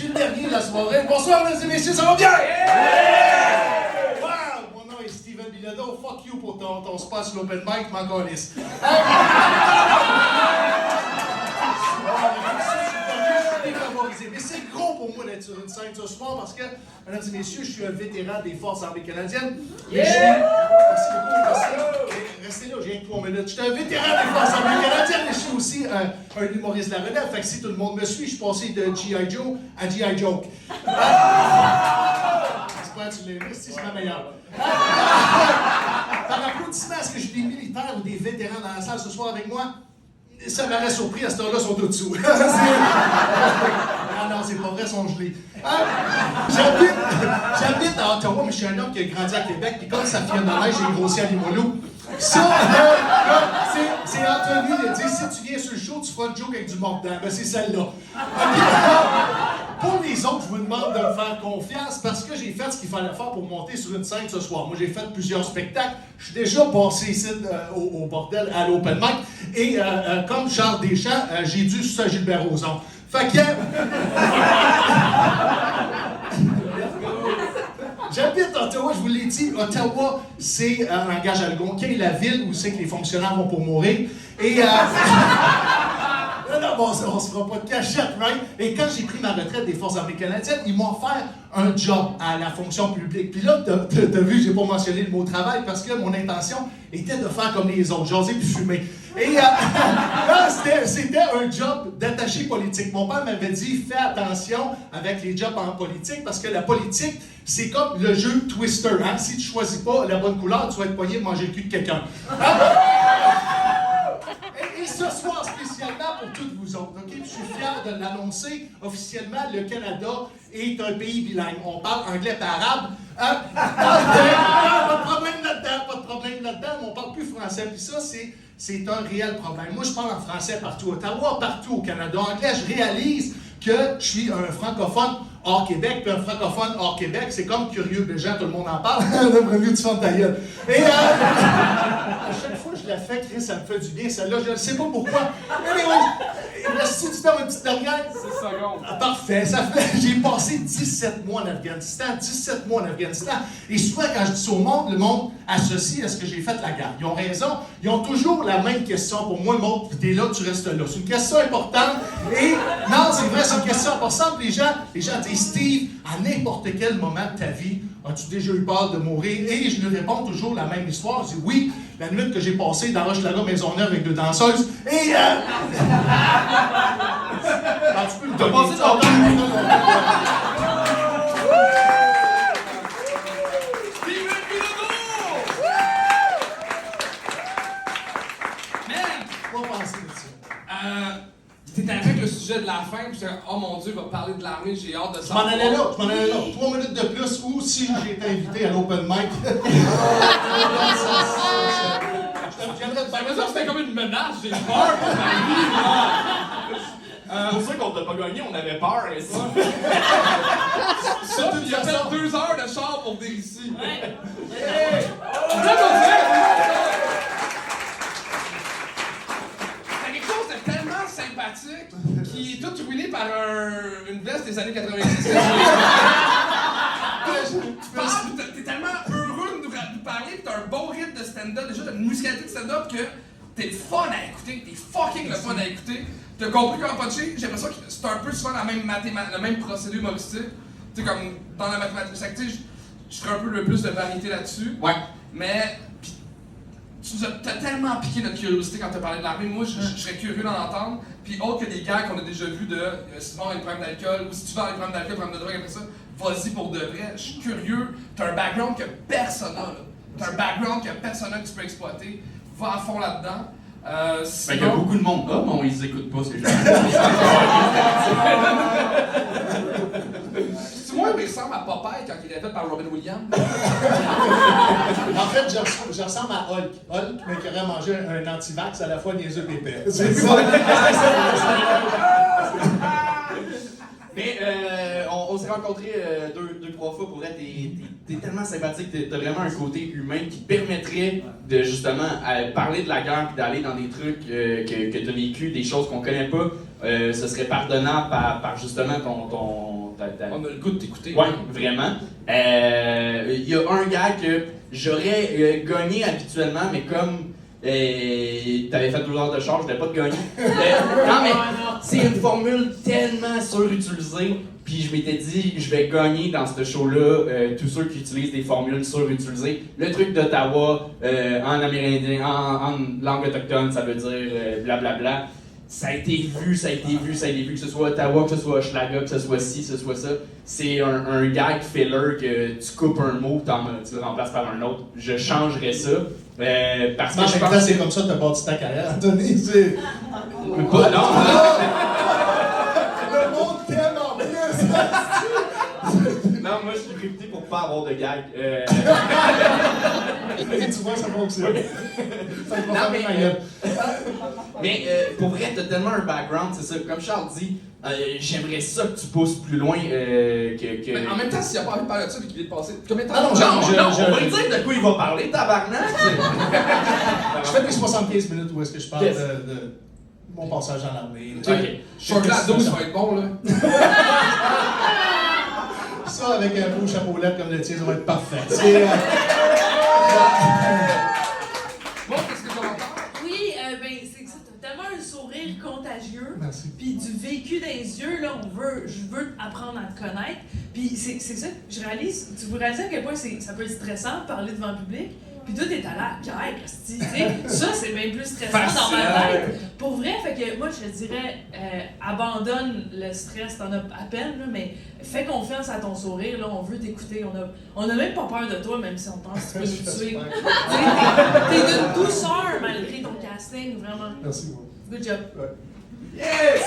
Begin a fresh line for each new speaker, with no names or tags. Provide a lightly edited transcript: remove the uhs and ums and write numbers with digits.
suis le dernier de la soirée. Bonsoir, mesdames et messieurs, ça va bien? Wow! Mon nom est Steven Bilodeau. Fuck you pour ton spot sur l'open mic, m'en calisse. Mais c'est gros pour moi d'être sur une scène ce soir parce que, mesdames et messieurs, je suis un vétéran des Forces armées canadiennes. Et je suis... Restez là, j'ai 3 minutes. Je suis un vétéran des Forces armées canadiennes, mais je suis aussi un humoriste de la relève. Fait que si tout le monde me suit, je suis passé de G.I. Joe à G.I. Joke. J'espère que tu l'as vu, c'est ma meilleure. Par applaudissement, est-ce que j'ai des militaires ou des vétérans dans la salle ce soir avec moi? Ça m'aurait surpris, à cette heure-là, ils sont tous dessous. Ah non, c'est pas vrai, ils sont gelés. J'habite à Ottawa, mais je suis un homme qui a grandi à Québec, puis comme ça vient de neige, j'ai grossi à Limoilou. Ça, c'est Anthony qui a dit, si tu viens sur le show, tu feras une joke avec du mordant. Ben, c'est celle-là. Pour les autres, je vous demande de me faire confiance parce que j'ai fait ce qu'il fallait faire pour monter sur une scène ce soir. Moi, j'ai fait plusieurs spectacles. Je suis déjà passé ici au bordel à l'open mic. Et comme Charles Deschamps, j'ai dû sur Gilbert Rozon. Fait que... J'habite Ottawa, je vous l'ai dit. Ottawa, c'est un langage algonquin, la ville où c'est que les fonctionnaires vont pour mourir. Et... Non, bon, on se fera pas de cachette, right? Et quand j'ai pris ma retraite des Forces armées canadiennes, ils m'ont offert un job à la fonction publique. Puis là, t'as vu, j'ai pas mentionné le mot travail parce que mon intention était de faire comme les autres, jaser puis fumer. Et c'était un job d'attaché politique. Mon père m'avait dit, fais attention avec les jobs en politique parce que la politique, c'est comme le jeu Twister. Hein? Si tu choisis pas la bonne couleur, tu vas être poigné de manger le cul de quelqu'un. Et ce soir, spécialement pour toutes vous autres, ok? Je suis fier de l'annoncer. Officiellement, le Canada est un pays bilingue. On parle anglais et arabe. Pas de problème là-dedans, pas de problème là-dedans, mais on parle plus français. Puis ça, c'est un réel problème. Moi, je parle en français partout à Ottawa, partout au Canada. En anglais, je réalise que je suis un francophone hors Québec, puis un francophone hors Québec, c'est comme Curieux Bégin, tout le monde en parle. On aimerait mieux tu fermes ta gueule. Et à chaque fois que je la fais, Chris, ça me fait du bien. Celle-là, je ne sais pas pourquoi. Anyway, si tu fais une petite dernière.
6 secondes.
Ah, parfait. J'ai passé 17 mois en Afghanistan. 17 mois en Afghanistan. Et souvent, quand je dis ça au monde, le monde associe à ce que j'ai fait la guerre. Ils ont raison. Ils ont toujours la même question pour moi. Le monde, t'es là, tu restes là. C'est une question importante. Et non, c'est vrai, c'est une question importante. Les gens disent, Steve, à n'importe quel moment de ta vie, as-tu déjà eu peur de mourir? Et je lui réponds toujours la même histoire. Je dis oui, la nuit que j'ai passée dans Hochelaga Maisonneuve avec 2 danseuses. Et tu peux le donner.
T'es arrivé avec le sujet de la fin, puis j'étais oh mon Dieu, il va parler de l'armée, j'ai hâte de
Je
savoir.
m'en allais là. 3 minutes de plus, ou si j'ai été invité à l'open mic.
Ça, c'était comme une menace, j'ai peur pour ma vie, là.
C'est pour ça qu'on t'a pas gagné, on avait peur, et ça.
Ça, puis il a fait 2 heures de char pour venir ici.
Ouais.
C'est quelque chose de tellement sympathique qui est tout ruiné par une veste des années 90. T'es tellement heureux de nous parler, pis t'as un bon rythme de stand-up, déjà t'as une musicalité de stand-up que t'es le fun à écouter, t'es fucking le fun à écouter. T'as compris comment puncher, j'ai l'impression que c'est un peu souvent le même procédé humoristique. Tu sais, comme dans la mathématique, je ferais un peu le plus de variété là-dessus.
Ouais.
Mais t'as tellement piqué notre curiosité quand t'as parlé de l'armée. Moi, je serais curieux d'en entendre. Puis autre que des gars qu'on a déjà vus de si tu vas avoir des problèmes d'alcool ou si tu vas avoir des problèmes d'alcool, problèmes de drogue après ça, vas-y pour de vrai. Je suis curieux. T'as un background que personne n'a, là. T'as un background que personne n'a que tu peux exploiter. Va à fond là-dedans.
Fait qu'il y a beaucoup de monde. Ah, bon, ils écoutent pas ces gens.
Tu vois, il ressemble à Popeye quand il est fait par Robin Williams.
En fait, je ressemble à Hulk. Hulk, mais qui aurait mangé un anti-vax à la fois niaiseux et épais. C'est ça.
Mais on s'est rencontrés 2-3 fois. Pour être, t'es tellement sympathique, t'as vraiment un côté humain qui permettrait de justement parler de la guerre puis d'aller dans des trucs que t'as vécu, des choses qu'on connaît pas. Ce serait pardonnable par justement
On a le goût de t'écouter.
Ouais, vraiment. Il y a un gars que j'aurais gagné habituellement, mais comme t'avais fait 2 heures de charge, je voulais pas te gagner. Non, mais c'est une formule tellement surutilisée. Puis je m'étais dit, je vais gagner dans ce show-là tous ceux qui utilisent des formules surutilisées. Le truc d'Ottawa, en amérindien, en langue autochtone, ça veut dire blablabla. Ça a été vu, que ce soit Ottawa, que ce soit Hochelaga, que ce soit ci, que ce soit ça. C'est un gag filler que tu coupes un mot, tu le remplaces par un autre. Je changerais ça. Parce que je pense que
c'est comme ça que tu as bâti ta carrière, Anthony. C'est...
Pas, non.
Le monde t'aime en plus!
Non, moi je suis réputé pour pas avoir de gag.
Et tu vois, ça fonctionne. Ça te va faire ma gueule.
Mais pour vrai, t'as tellement un background, c'est ça. Comme Charles dit, j'aimerais ça que tu pousses plus loin que...
Mais en même temps, s'il a pas envie de parler de ça et qu'il vient de passer. Combien de temps?
Ah non,
Non, on va lui dire de quoi il va parler, tabarnak!
Je fais des 75 minutes où est-ce que je parle
Yes.
de mon passage dans l'armée.
Ok.
Short class 12, ça va être bon, là.
Ça, avec un beau chapeau-lette comme le tien, ça va être parfait. C'est,
Bon, qu'est-ce que tu entends?
Oui, ben c'est que ça, t'as tellement un sourire contagieux.
Merci.
Puis du vécu dans les yeux, là, je veux apprendre à te connaître. Puis c'est ça que je réalise, vous réalisez à quel point ça peut être stressant de parler devant le public. Puis toi, t'es à la guerre, tu sais. Ça, c'est bien plus stressant dans ma tête. Pour vrai, fait que moi, je te dirais, abandonne le stress, t'en as à peine, là, mais fais confiance à ton sourire, là, on veut t'écouter. On a même pas peur de toi, même si on pense que tu peux nous tuer. T'es d'une douceur malgré ton casting, vraiment.
Merci.
Good job.
Ouais.
Yes!